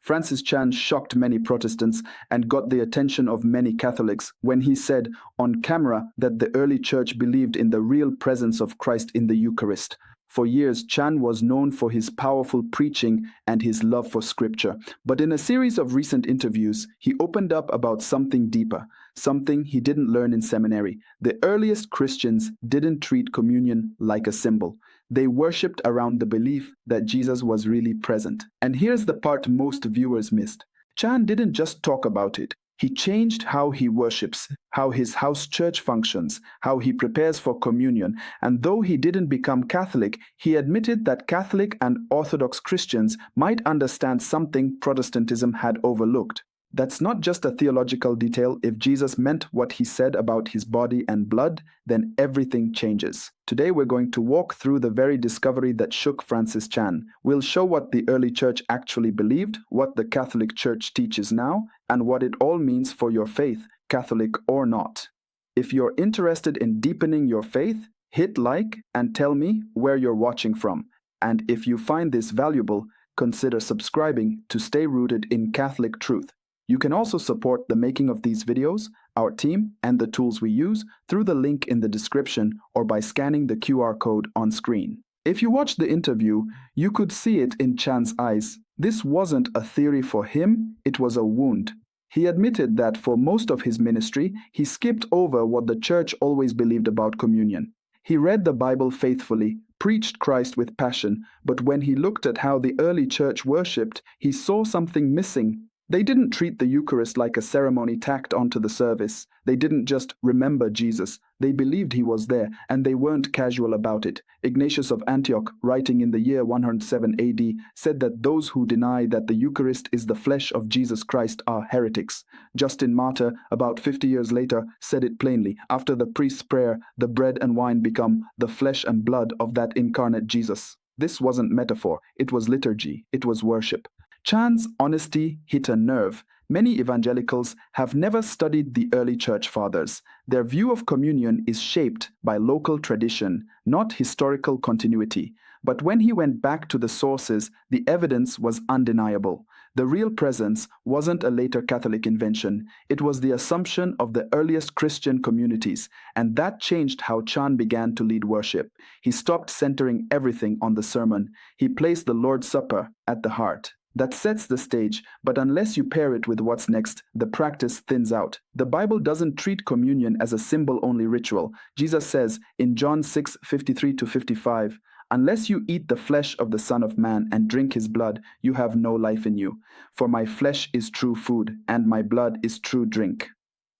Francis Chan shocked many Protestants and got the attention of many Catholics when he said on camera that the early church believed in the real presence of Christ in the Eucharist. For years, Chan was known for his powerful preaching and his love for scripture. But in a series of recent interviews, he opened up about something deeper, something he didn't learn in seminary. The earliest Christians didn't treat communion like a symbol. They worshipped around the belief that Jesus was really present. And here's the part most viewers missed. Chan didn't just talk about it. He changed how he worships, how his house church functions, how he prepares for communion. And though he didn't become Catholic, he admitted that Catholic and Orthodox Christians might understand something Protestantism had overlooked. That's not just a theological detail. If Jesus meant what he said about his body and blood, then everything changes. Today we're going to walk through the very discovery that shook Francis Chan. We'll show what the early church actually believed, what the Catholic Church teaches now, and what it all means for your faith, Catholic or not. If you're interested in deepening your faith, hit like and tell me where you're watching from. And if you find this valuable, consider subscribing to stay rooted in Catholic truth. You can also support the making of these videos, our team, and the tools we use through the link in the description or by scanning the QR code on screen. If you watched the interview, you could see it in Chan's eyes. This wasn't a theory for him, it was a wound. He admitted that for most of his ministry, he skipped over what the church always believed about communion. He read the Bible faithfully, preached Christ with passion, but when he looked at how the early church worshipped, he saw something missing. They didn't treat the Eucharist like a ceremony tacked onto the service. They didn't just remember Jesus. They believed he was there, and they weren't casual about it. Ignatius of Antioch, writing in the year 107 AD, said that those who deny that the Eucharist is the flesh of Jesus Christ are heretics. Justin Martyr, about 50 years later, said it plainly. After the priest's prayer, the bread and wine become the flesh and blood of that incarnate Jesus. This wasn't metaphor. It was liturgy. It was worship. Chan's honesty hit a nerve. Many evangelicals have never studied the early church fathers. Their view of communion is shaped by local tradition, not historical continuity. But when he went back to the sources, the evidence was undeniable. The real presence wasn't a later Catholic invention. It was the assumption of the earliest Christian communities, and that changed how Chan began to lead worship. He stopped centering everything on the sermon. He placed the Lord's Supper at the heart. That sets the stage, but unless you pair it with what's next, the practice thins out. The Bible doesn't treat communion as a symbol-only ritual. Jesus says in John 6:53-55, "Unless you eat the flesh of the Son of Man and drink his blood, you have no life in you. For my flesh is true food, and my blood is true drink."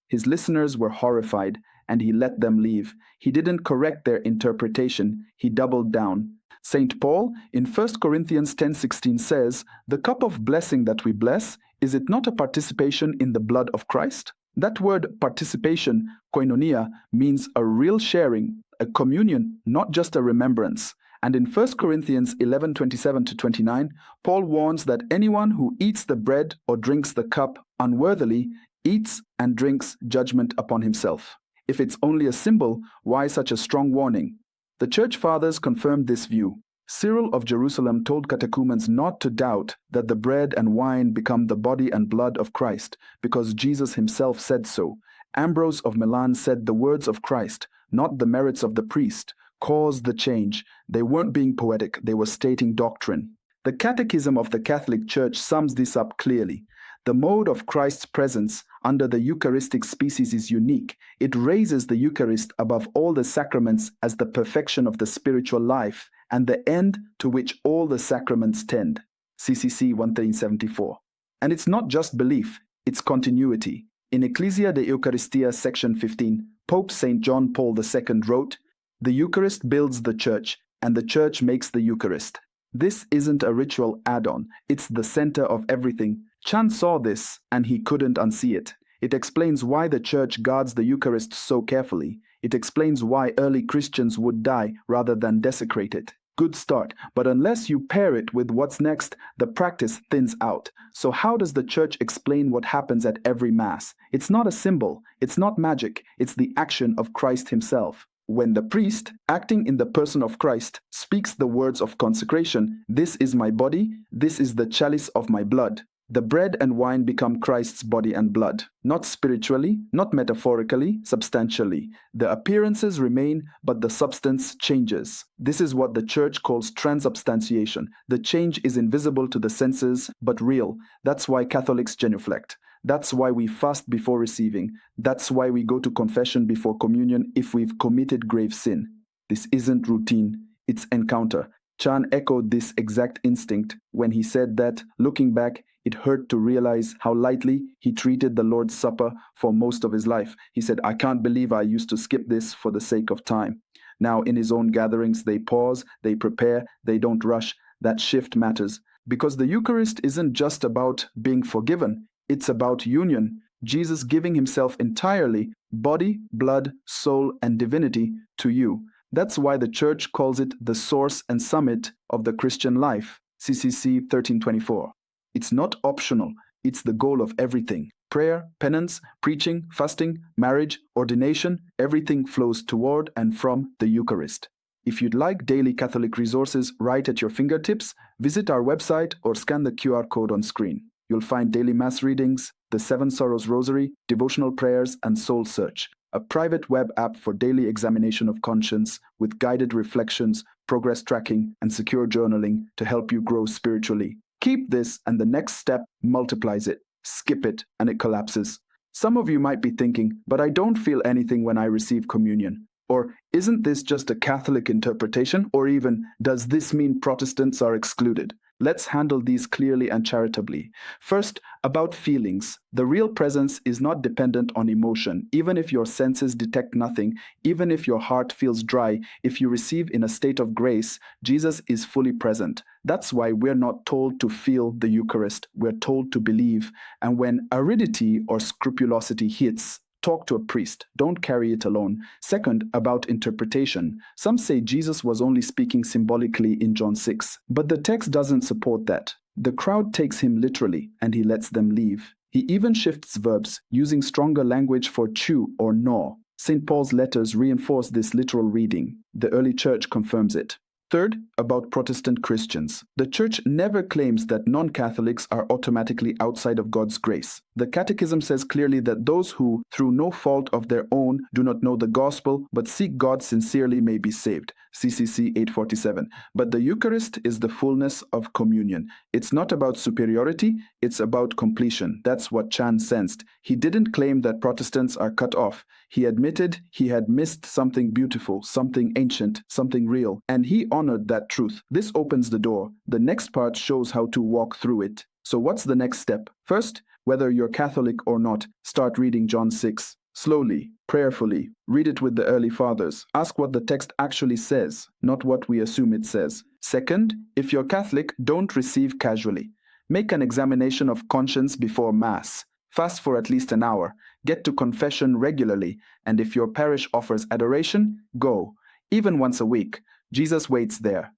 His listeners were horrified, and he let them leave. He didn't correct their interpretation, he doubled down. St. Paul in 1 Corinthians 10:16 says, "The cup of blessing that we bless, is it not a participation in the blood of Christ?" That word participation, koinonia, means a real sharing, a communion, not just a remembrance. And in 1 Corinthians 11:27-29, Paul warns that anyone who eats the bread or drinks the cup unworthily eats and drinks judgment upon himself. If it's only a symbol, why such a strong warning? The Church Fathers confirmed this view. Cyril of Jerusalem told catechumens not to doubt that the bread and wine become the body and blood of Christ, because Jesus himself said so. Ambrose of Milan said the words of Christ, not the merits of the priest, caused the change. They weren't being poetic, they were stating doctrine. The Catechism of the Catholic Church sums this up clearly. The mode of Christ's presence under the Eucharistic species is unique. It raises the Eucharist above all the sacraments as the perfection of the spiritual life and the end to which all the sacraments tend. CCC 1374. And it's not just belief, it's continuity. In Ecclesia de Eucharistia section 15, Pope St. John Paul II wrote, "The Eucharist builds the Church, and the Church makes the Eucharist." This isn't a ritual add-on, it's the center of everything. Chan saw this, and he couldn't unsee it. It explains why the Church guards the Eucharist so carefully. It explains why early Christians would die rather than desecrate it. Good start, but unless you pair it with what's next, the practice thins out. So how does the Church explain what happens at every Mass? It's not a symbol, it's not magic, it's the action of Christ himself. When the priest, acting in the person of Christ, speaks the words of consecration, "This is my body, this is the chalice of my blood," The bread and wine become Christ's body and blood, not spiritually, not metaphorically, substantially. The appearances remain, but the substance changes. This is what the Church calls transubstantiation. The change is invisible to the senses, but real. That's why Catholics genuflect. That's why we fast before receiving. That's why we go to confession before communion if we've committed grave sin. This isn't routine, it's encounter. Chan echoed this exact instinct when he said that, looking back, it hurt to realize how lightly he treated the Lord's Supper for most of his life. He said, I can't believe I used to skip this for the sake of time. Now, in his own gatherings, they pause, they prepare, they don't rush. That shift matters. Because the Eucharist isn't just about being forgiven, it's about union. Jesus giving himself entirely, body, blood, soul, and divinity, to you. That's why the Church calls it the source and summit of the Christian life, CCC 1324. It's not optional, it's the goal of everything. Prayer, penance, preaching, fasting, marriage, ordination, everything flows toward and from the Eucharist. If you'd like daily Catholic resources right at your fingertips, visit our website or scan the QR code on screen. You'll find daily Mass readings, the Seven Sorrows Rosary, devotional prayers, and Soul Search, a private web app for daily examination of conscience with guided reflections, progress tracking, and secure journaling to help you grow spiritually. Keep this and the next step multiplies it. Skip it and it collapses. Some of you might be thinking, but I don't feel anything when I receive communion. Or isn't this just a Catholic interpretation? Or even, does this mean Protestants are excluded? Let's handle these clearly and charitably. First, about feelings. The real presence is not dependent on emotion. Even if your senses detect nothing, even if your heart feels dry, if you receive in a state of grace, Jesus is fully present. That's why we're not told to feel the Eucharist. We're told to believe. And when aridity or scrupulosity hits, talk to a priest. Don't carry it alone. Second, about interpretation. Some say Jesus was only speaking symbolically in John 6, but the text doesn't support that. The crowd takes him literally, and he lets them leave. He even shifts verbs, using stronger language for chew or gnaw. St. Paul's letters reinforce this literal reading. The early church confirms it. Third, about Protestant Christians. The Church never claims that non-Catholics are automatically outside of God's grace. The Catechism says clearly that those who, through no fault of their own, do not know the gospel, but seek God sincerely may be saved. CCC 847. But the Eucharist is the fullness of communion. It's not about superiority, it's about completion. That's what Chan sensed. He didn't claim that Protestants are cut off. He admitted he had missed something beautiful, something ancient, something real, and he honored that truth. This opens the door. The next part shows how to walk through it. So what's the next step? First, whether you're Catholic or not, start reading John 6. Slowly, prayerfully, read it with the early fathers. Ask what the text actually says, not what we assume it says. Second, if you're Catholic, don't receive casually. Make an examination of conscience before Mass. Fast for at least an hour. Get to confession regularly. And if your parish offers adoration, go. Even once a week. Jesus waits there.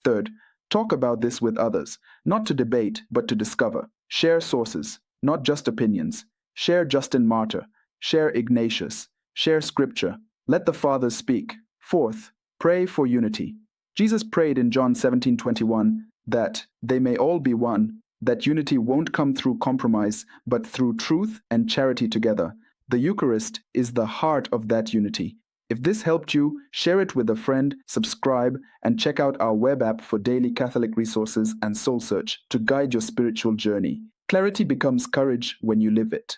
Third, talk about this with others. Not to debate, but to discover. Share sources, not just opinions. Share Justin Martyr. Share Ignatius. Share Scripture. Let the Fathers speak. Fourth, pray for unity. Jesus prayed in John 17:21 that they may all be one, that unity won't come through compromise, but through truth and charity together. The Eucharist is the heart of that unity. If this helped you, share it with a friend, subscribe, and check out our web app for daily Catholic resources and Soul Search to guide your spiritual journey. Clarity becomes courage when you live it.